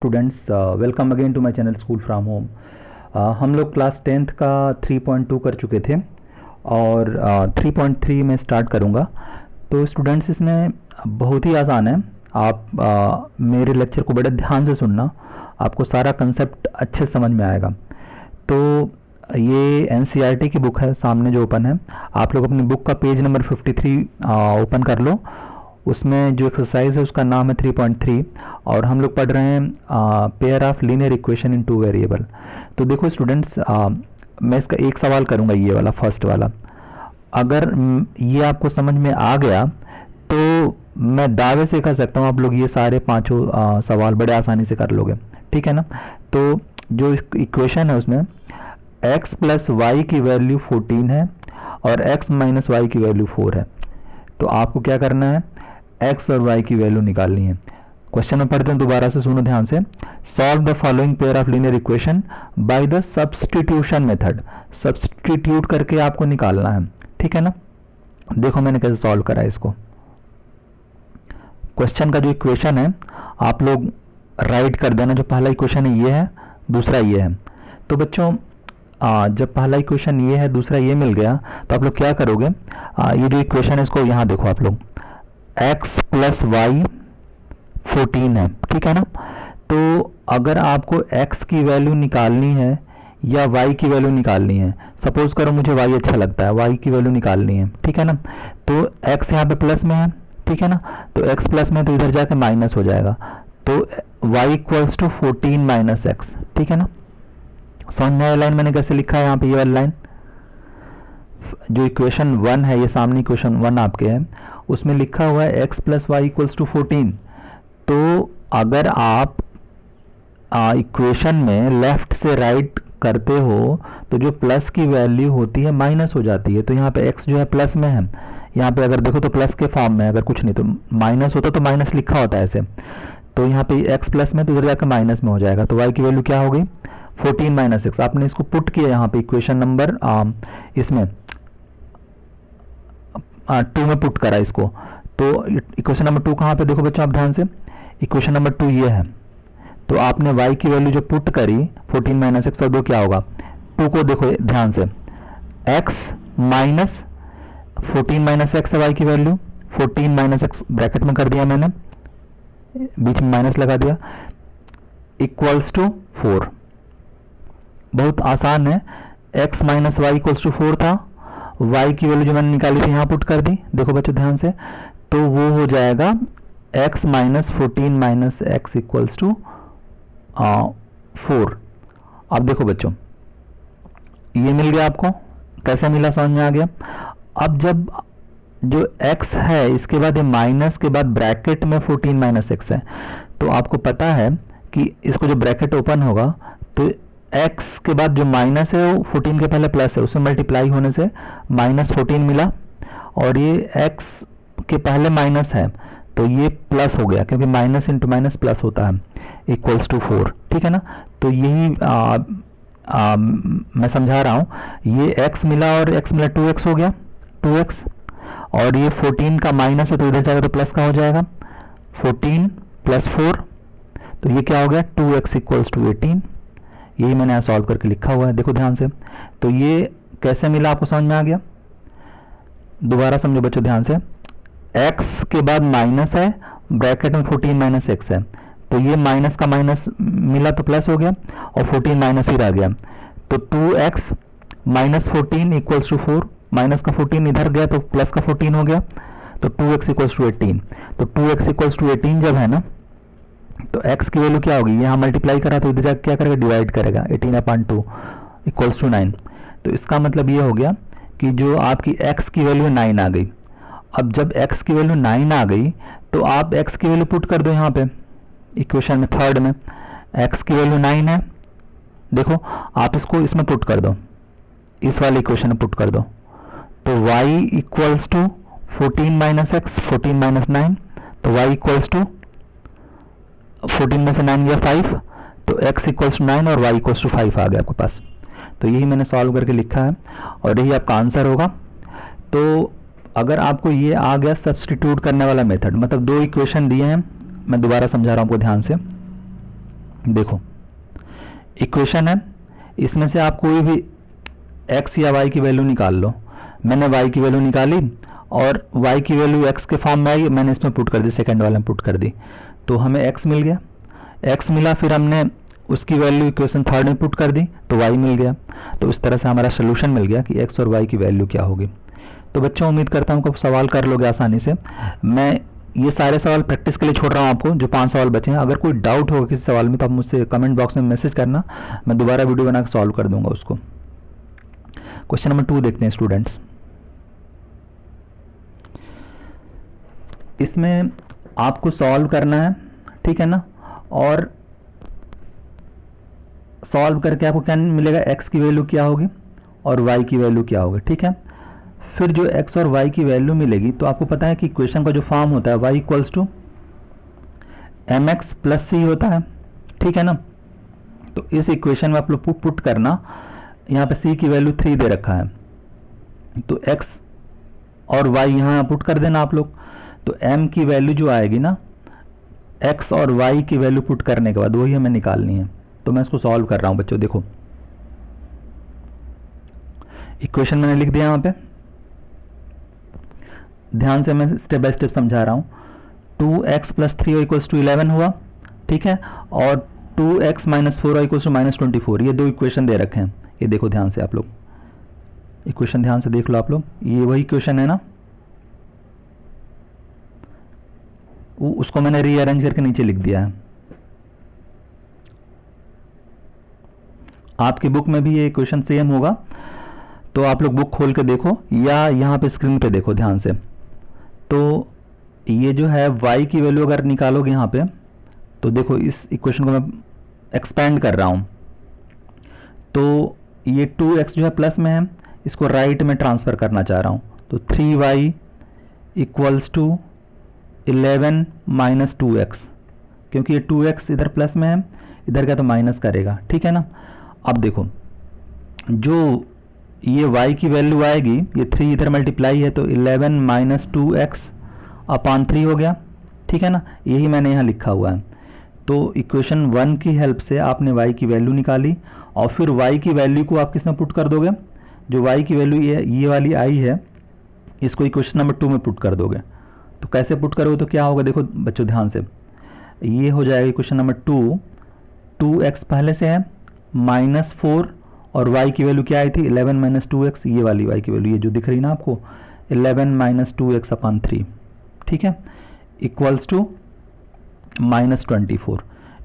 Students, welcome again to my channel school from home. हम लोग class 10th का 3.2 कर चुके थे और 3.3 में स्टार्ट करूंगा। तो स्टूडेंट्स, इसमें बहुत ही आसान है। आप मेरे लेक्चर को बड़े ध्यान से सुनना, आपको सारा कंसेप्ट अच्छे से समझ में आएगा। तो ये एनसीईआरटी की बुक है, सामने जो ओपन है। आप लोग अपनी बुक का पेज नंबर 53 ओपन कर लो। उसमें जो एक्सरसाइज है उसका नाम है 3.3 और हम लोग पढ़ रहे हैं pair of linear equation in two variable. तो देखो स्टूडेंट्स, मैं इसका एक सवाल करूंगा, ये वाला फर्स्ट वाला। अगर ये आपको समझ में आ गया तो मैं दावे से कह सकता हूँ आप लोग ये सारे पांचों सवाल बड़े आसानी से कर लोगे। ठीक है ना। तो जो इक्वेशन है उसमें x प्लस वाई की वैल्यू 14 है और x माइनस वाई की वैल्यू 4 है। तो आपको क्या करना है, x और y की वैल्यू निकालनी है। क्वेश्चन में पढ़ते हैं, दोबारा से सुनो ध्यान से। Solve the following pair of linear equation by the substitution method. Substitute करके आपको निकालना है, ठीक है ना। देखो मैंने कैसे सॉल्व करा है इसको। क्वेश्चन का जो इक्वेशन है आप लोग राइट कर देना। जो पहला इक्वेशन है ये है, दूसरा ये है। तो बच्चों, जब पहला इक्वेशन ये है, दूसरा ये मिल गया, तो आप लोग क्या करोगे, ये जो इक्वेशन है इसको यहाँ देखो आप लोग, x प्लस वाई 14 है, ठीक है ना। तो अगर आपको x की वैल्यू निकालनी है या y की वैल्यू निकालनी है, सपोज करो मुझे y अच्छा लगता है, y की वैल्यू निकालनी है, ठीक है ना। तो x यहाँ पे प्लस में है, ठीक है ना। तो x प्लस में, तो इधर जाके माइनस हो जाएगा। तो y equals to 14 minus x, ठीक है ना। समझ में आया लाइन मैंने कैसे लिखा है यहाँ पे, ये वाली लाइन। जो इक्वेशन 1 है, ये सामने इक्वेशन 1 आपके है, उसमें लिखा हुआ है x plus y equals to 14। तो अगर आप इक्वेशन में लेफ्ट से राइट करते हो तो जो प्लस की वैल्यू होती है माइनस हो जाती है। तो यहाँ पे x जो है प्लस में है, यहाँ पे अगर देखो तो प्लस के फॉर्म में, अगर कुछ नहीं तो माइनस होता तो माइनस लिखा होता है ऐसे। तो यहाँ पे x प्लस में, तो इधर जाकर माइनस में हो जाएगा। तो y की वैल्यू क्या हो गई, 14 माइनस एक्स। आपने इसको पुट किया यहाँ पे इक्वेशन नंबर इसमें 2 में पुट करा इसको। तो इक्वेशन नंबर 2 कहाँ पे, देखो बच्चों आप ध्यान से, इक्वेशन नंबर 2 ये है। तो आपने y की वैल्यू जो पुट करी 14 माइनस एक्स, तो 2 क्या होगा, 2 को देखो ध्यान से, x माइनस 14 माइनस एक्स है y की वैल्यू, 14 माइनस एक्स ब्रैकेट में कर दिया मैंने, बीच में माइनस लगा दिया, इक्वल्स टू 4। बहुत आसान है। x minus y equals to 4 था, y की वैल्यू जो मैंने निकाली थी यहाँ पुट कर दी, देखो बच्चों ध्यान से। तो वो हो जाएगा x minus 14 minus x equals to 4। अब देखो बच्चों, ये मिल गया आपको, कैसे मिला समझ में आ गया। अब जब जो x है इसके बाद ये माइनस के बाद ब्रैकेट में 14 माइनस एक्स है, तो आपको पता है कि इसको जो ब्रैकेट ओपन होगा तो x के बाद जो माइनस है वो 14 के पहले प्लस है, उसमें मल्टीप्लाई होने से माइनस 14 मिला, और ये x के पहले माइनस है तो ये प्लस हो गया, क्योंकि माइनस इंटू माइनस प्लस होता है, इक्वल्स टू 4, ठीक है ना। तो यही मैं समझा रहा हूँ, ये x मिला और x मिला 2x हो गया, 2x, और ये 14 का माइनस है तो इधर जाएगा तो प्लस का हो जाएगा, 14 प्लस 4, तो ये क्या हो गया, 2x इक्वल्स टू 18। यही मैंने यहाँ सॉल्व करके लिखा हुआ है, देखो ध्यान से। तो ये कैसे मिला आपको समझ में आ गया। दोबारा समझो बच्चों ध्यान से, x के बाद माइनस है, ब्रैकेट में 14 माइनस एक्स है, तो ये माइनस का माइनस मिला तो प्लस हो गया, और 14 माइनस ही रह गया। तो 2x minus 14 equals to 4, minus का 14 इधर गया तो प्लस का 14 हो गया, तो 2x इक्वल्स टू 18। तो 2x इक्वल्स टू 18 जब है ना, तो x की वैल्यू क्या होगी, यहाँ मल्टीप्लाई करा तो इधर जाकर क्या करेगा, डिवाइड करेगा, 18/2 इक्वल्स टू 9। तो इसका मतलब ये हो गया कि जो आपकी x की वैल्यू 9 आ गई। अब जब x की वैल्यू 9 आ गई तो आप x की वैल्यू पुट कर दो यहाँ पे इक्वेशन में, थर्ड में x की वैल्यू 9 है, देखो आप इसको इसमें पुट कर दो, इस वाले इक्वेशन में पुट कर दो। तो y equals to 14 minus x, 14 minus 9, तो y इक्वल्स टू 14 में से 9 गया 5, तो x इक्वल्स टू 9 और y इक्वल्स टू 5 आ गया आपके पास। तो यही मैंने सॉल्व करके लिखा है और यही आपका आंसर होगा। तो अगर आपको ये आ गया सब्स्टिट्यूट करने वाला मेथड, मतलब दो इक्वेशन दिए हैं, मैं दोबारा समझा रहा हूँ आपको ध्यान से। देखो इक्वेशन है, इसमें से आप कोई भी x या y की वैल्यू निकाल लो। मैंने y की वैल्यू निकाली और y की वैल्यू x के फॉर्म में आई, मैंने इसमें पुट कर दी, सेकंड वाले में पुट कर दी, तो हमें x मिल गया। x मिला, फिर हमने उसकी वैल्यू इक्वेशन थर्ड में पुट कर दी तो y मिल गया। तो इस तरह से हमारा सोल्यूशन मिल गया कि x और y की वैल्यू क्या होगी। तो बच्चों उम्मीद करता हूँ कि सवाल कर लोगे आसानी से। मैं ये सारे सवाल प्रैक्टिस के लिए छोड़ रहा हूँ आपको, जो 5 सवाल बचे हैं। अगर कोई डाउट होगा किसी सवाल में तो आप मुझसे कमेंट बॉक्स में मैसेज करना, मैं दोबारा वीडियो बना के सॉल्व कर दूंगा उसको। क्वेश्चन नंबर 2 देखते हैं स्टूडेंट्स। इसमें आपको सॉल्व करना है, ठीक है ना, और सॉल्व करके आपको क्या मिलेगा, x की वैल्यू क्या होगी और y की वैल्यू क्या होगी, ठीक है। फिर जो x और y की वैल्यू मिलेगी तो आपको पता है कि इक्वेशन का जो फॉर्म होता है y equals to mx plus c होता है, ठीक है ना। तो इस इक्वेशन में आप लोग पुट करना, यहाँ पे c की वैल्यू 3 दे रखा है, तो x और y यहाँ पुट कर देना आप लोग। तो m की वैल्यू जो आएगी ना, x और y की वैल्यू पुट करने के बाद वही हमें निकालनी है। तो मैं इसको सॉल्व कर रहा हूँ बच्चों। देखो इक्वेशन मैंने लिख दिया यहाँ पे, ध्यान से मैं स्टेप बाय स्टेप समझा रहा हूँ। 2x plus 3y equals to 11 हुआ, ठीक है, और 2x minus 4y equals to minus 24। ये दो इक्वेशन दे रखे हैं, ये देखो ध्यान से आप लोग, इक्वेशन ध्यान से देख लो आप लोग, ये वही इक्वेशन है ना, उसको मैंने रीअरेंज करके नीचे लिख दिया है। आपकी बुक में भी ये इक्वेशन सेम होगा, तो आप लोग बुक खोल के देखो या यहाँ पे स्क्रीन पे देखो ध्यान से। तो ये जो है y की वैल्यू अगर निकालोगे यहाँ पे, तो देखो इस इक्वेशन को मैं एक्सपेंड कर रहा हूँ, तो ये 2x जो है प्लस में है, इसको राइट में ट्रांसफ़र करना चाह रहा हूँ। तो 3y equals to 11 minus 2x, क्योंकि ये 2x इधर प्लस में है, इधर क्या तो माइनस करेगा, ठीक है ना। अब देखो जो ये y की वैल्यू आएगी, ये 3 इधर मल्टीप्लाई है, तो 11 माइनस 2x अपॉन 3 हो गया, ठीक है ना, यही मैंने यहाँ लिखा हुआ है। तो इक्वेशन 1 की हेल्प से आपने y की वैल्यू निकाली, और फिर y की वैल्यू को आप किस में पुट कर दोगे, जो y की वैल्यू ये वाली आई है, इसको इक्वेशन नंबर 2 में पुट कर दोगे। तो कैसे पुट करोगे तो क्या होगा, देखो बच्चों ध्यान से, ये हो जाएगा इक्वेशन नंबर 2, 2x पहले से है, माइनस 4, और y की वैल्यू क्या आई थी, 11 माइनस 2x, ये वाली y की वैल्यू ये जो दिख रही ना आपको, 11 माइनस 2x अपॉन 3, ठीक है, इक्वल्स टू माइनस 24।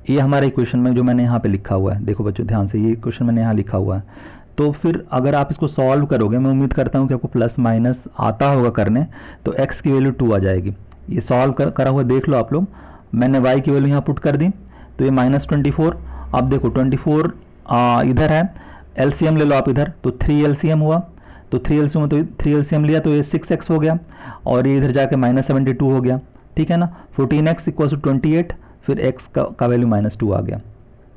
ये हमारा इक्वेशन में जो मैंने यहाँ पे लिखा हुआ है, देखो बच्चों ध्यान से, ये इक्वेशन मैंने यहाँ लिखा हुआ है। तो फिर अगर आप इसको सॉल्व करोगे, मैं उम्मीद करता हूँ कि आपको प्लस माइनस आता होगा करने, तो x की वैल्यू 2 आ जाएगी। ये सॉल्व करा हुआ देख लो आप लोग, मैंने y की वैल्यू यहाँ पुट कर दी, तो ये माइनस 24। अब देखो 24 इधर है, एलसीएम ले लो आप इधर, तो 3 एलसीएम हुआ, तो 3 एलसीएम, तो 3 एलसीएम लिया तो ये 6x हो गया, और ये इधर जाके माइनस 72 हो गया, ठीक है ना। 14x इक्वल्स टू 28, फिर x का वैल्यू माइनस 2 आ गया।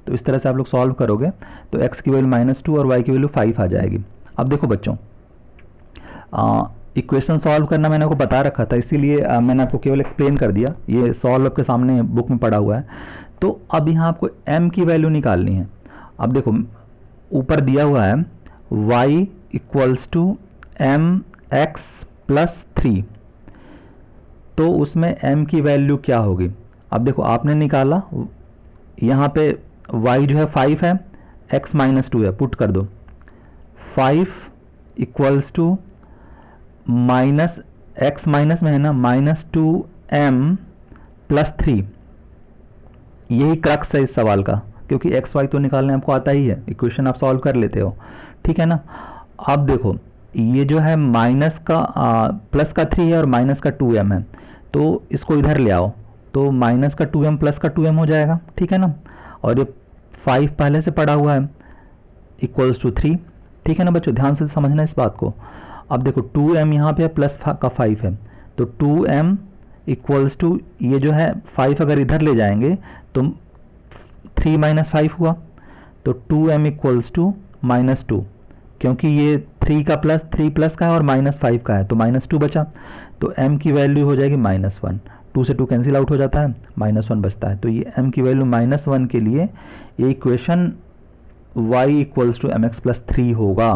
तो इस तरह से आप लोग सॉल्व करोगे तो x की वैल्यू माइनस 2 और y की वैल्यू 5 आ जाएगी। अब देखो बच्चों, इक्वेशन सॉल्व करना मैंने आपको बता रखा था, इसीलिए मैंने आपको केवल एक्सप्लेन कर दिया, ये सॉल्व आपके सामने बुक में पड़ा हुआ है। तो अब यहाँ आपको m की वैल्यू निकालनी है। अब देखो ऊपर दिया हुआ है y equals to mx plus 3, तो उसमें m की वैल्यू क्या होगी। अब देखो आपने निकाला, यहाँ पे y जो है 5 है, x माइनस 2 है, पुट कर दो, 5 equals to minus x minus में है ना, माइनस 2m प्लस 3। यही क्रक्स है इस सवाल का, क्योंकि एक्स वाई तो निकालने आपको आता ही है, इक्वेशन आप सॉल्व कर लेते हो, ठीक है ना। अब देखो ये जो है माइनस का प्लस का 3 है और माइनस का 2m है, तो इसको इधर ले आओ, तो माइनस का 2m प्लस का 2m हो जाएगा, ठीक है ना। और ये 5 पहले से पड़ा हुआ है, इक्वल्स टू 3, ठीक है ना बच्चों, ध्यान से समझना इस बात को। अब देखो 2m यहाँ पे प्लस का 5 है, तो 2m इक्वल्स टू, ये जो है 5 अगर इधर ले जाएंगे तो 3 माइनस 5 हुआ, तो 2m इक्वल्स टू माइनस 2, क्योंकि ये 3 प्लस का है और माइनस 5 का है, तो माइनस 2 बचा, तो m की वैल्यू हो जाएगी माइनस 1। 2 से 2 कैंसिल आउट हो जाता है, -1 बचता है। तो ये m की वैल्यू -1 के लिए ये equation y equals to mx plus 3 होगा।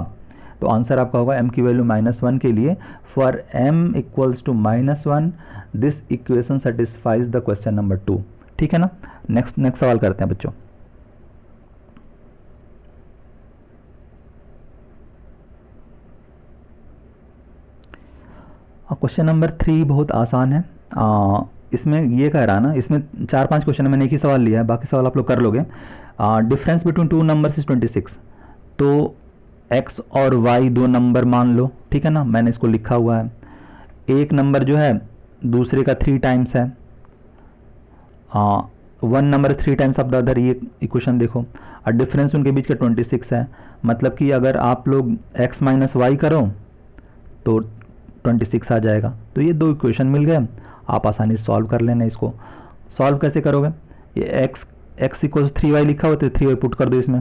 तो आंसर आपका होगा m की वैल्यू -1 के लिए for m equals to -1 this equation satisfies the question number 2। ठीक है ना। नेक्स्ट सवाल करते हैं बच्चों। क्वेश्चन नंबर 3 बहुत आसान है। इसमें ये कह रहा ना, इसमें 4-5 क्वेश्चन है, मैंने एक ही सवाल लिया है, बाकी सवाल आप लोग कर लोगे। Difference between 2 numbers is 26। तो x और y 2 नंबर मान लो, ठीक है ना, मैंने इसको लिखा हुआ है। एक नंबर जो है दूसरे का 3 टाइम्स है, 1 number 3 times of the other. ये इक्वेशन देखो, और डिफरेंस उनके बीच का 26 है। मतलब कि अगर आप लोग x माइनस वाई करो तो 26 आ जाएगा। तो ये 2 इक्वेशन मिल गए, आप आसानी से सॉल्व कर लेना। इसको सॉल्व कैसे करोगे, ये x इक्वल 3y लिखा हुआ तो 3y पुट कर दो इसमें,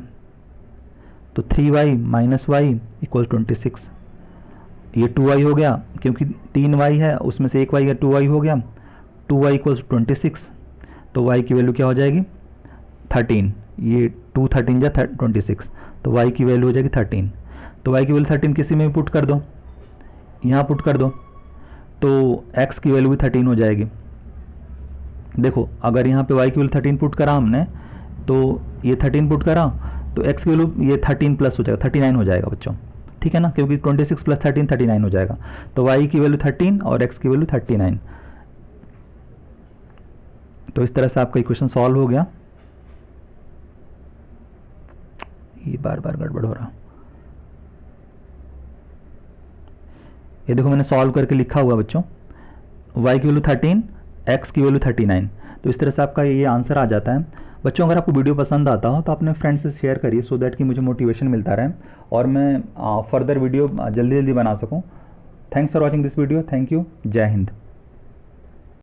तो 3y माइनस वाई इक्वल 26। ये 2y हो गया, क्योंकि 3y है उसमें से एक y है, 2y हो गया। 2y इक्वल्स 26, तो y की वैल्यू क्या हो जाएगी 13। ये 2 13 जा 26, तो y की वैल्यू हो जाएगी 13। तो y की वैल्यू 13 किसी में भी पुट कर दो, यहाँ पुट कर दो, तो x की वैल्यू भी 13 हो जाएगी। देखो अगर यहाँ पे y की वैल्यू 13 पुट करा हमने, तो ये 13 पुट करा, तो x की वैल्यू ये 13 प्लस हो जाएगा, 39 हो जाएगा बच्चों। ठीक है ना, क्योंकि 26 प्लस 13 39 हो जाएगा। तो y की वैल्यू 13 और x की वैल्यू 39। तो इस तरह से आपका इक्वेशन सॉल्व हो गया। ये बार बार गड़बड़ हो रहा, ये देखो मैंने सॉल्व करके लिखा हुआ बच्चों, y की वैल्यू 13, x की वैल्यू 39। तो इस तरह से आपका ये आंसर आ जाता है। बच्चों अगर आपको वीडियो पसंद आता हो तो अपने फ्रेंड्स से शेयर करिए, सो दैट कि मुझे मोटिवेशन मिलता रहे और मैं फर्दर वीडियो जल्दी जल्दी बना सकूं। Thanks for watching this video. Thank you. जय हिंद।